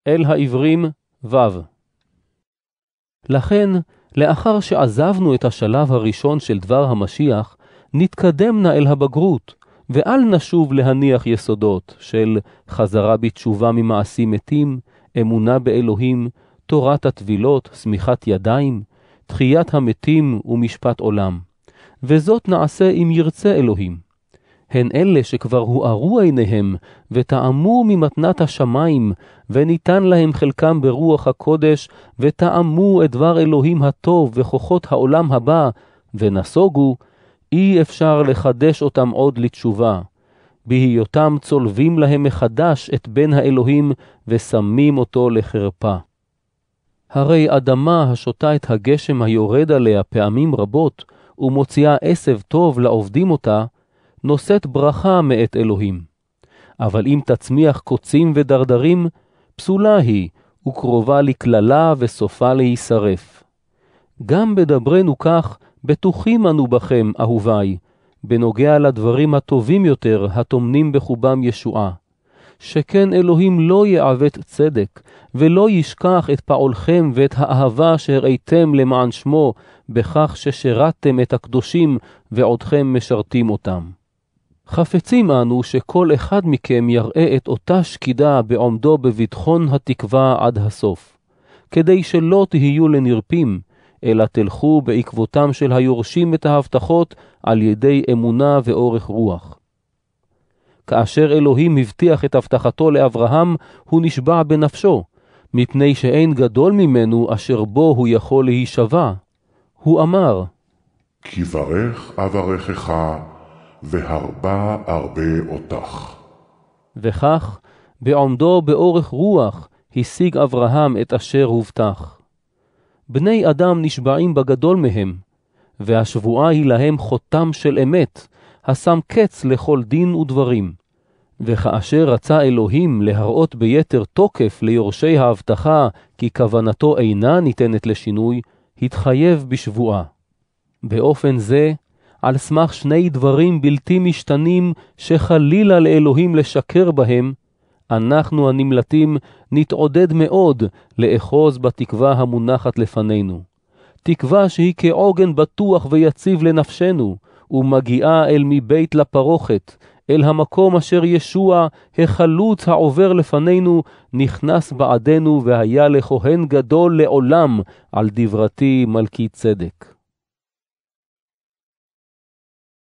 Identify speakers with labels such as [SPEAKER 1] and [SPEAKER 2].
[SPEAKER 1] אל העברים ו'. לכן, לאחר שעזבנו את השלב הראשון של דבר המשיח, נתקדמנה אל הבגרות, ואל נשוב להניח יסודות של חזרה בתשובה ממעשים מתים, אמונה באלוהים, תורת הטבילות, סמיכת ידיים, תחיית המתים ומשפט עולם. וזאת נעשה אם ירצה אלוהים. הן אלה שכבר הוארו עיניהם וטעמו ממתנת השמיים, וניתן להם חלקם ברוח הקודש, וטעמו את דבר אלוהים הטוב וכוחות העולם הבא, ונסוגו, אי אפשר לחדש אותם עוד לתשובה. בהיותם צולבים להם מחדש את בן האלוהים, ושמים אותו לחרפה. הרי אדמה השותה את הגשם היורד עליה פעמים רבות, ומוציאה עשב טוב לעובדים אותה, נושאת ברכה מאת אלוהים. אבל אם תצמיח קוצים ודרדרים, פסולה היא, וקרובה לקללה וסופה להישרף. גם בדברנו כך, בטוחים אנו בכם, אהוביי, בנוגע לדברים הטובים יותר, התומנים בחובם ישועה. שכן אלוהים לא יעוות צדק, ולא ישכח את פעולכם ואת האהבה שהראיתם למען שמו, בכך ששירתתם את הקדושים ועודכם משרתים אותם. חפצים אנו שכל אחד מכם יראה את אותה שקידה בעומדו בביטחון התקווה עד הסוף, כדי שלא תהיו לנרפים, אלא תלכו בעקבותם של היורשים את ההבטחות על ידי אמונה ואורך רוח. כאשר אלוהים הבטיח את הבטחתו לאברהם, הוא נשבע בנפשו, מפני שאין גדול ממנו אשר בו הוא יכול להישבע. הוא אמר,
[SPEAKER 2] כי ברך אברכך, והרבה ארבה אותך.
[SPEAKER 1] וכך, בעומדו באורך רוח, השיג אברהם את אשר הובטח. בני אדם נשבעים בגדול מהם, והשבועה היא להם חותם של אמת, השם קץ לכל דין ודברים. וכאשר רצה אלוהים להראות ביתר תוקף ליורשי ההבטחה, כי כוונתו אינה ניתנת לשינוי, התחייב בשבועה. באופן זה, על סמך שני דברים בלתי משתנים שחלילה לאלוהים לשקר בהם, אנחנו הנמלטים נתעודד מאוד לאחוז בתקווה המונחת לפנינו. תקווה שהיא כעוגן בטוח ויציב לנפשנו, ומגיעה אל מבית לפרוכת, אל המקום אשר ישוע, החלוץ העובר לפנינו, נכנס בעדנו והיה לכהן גדול לעולם על דברתי מלכי צדק.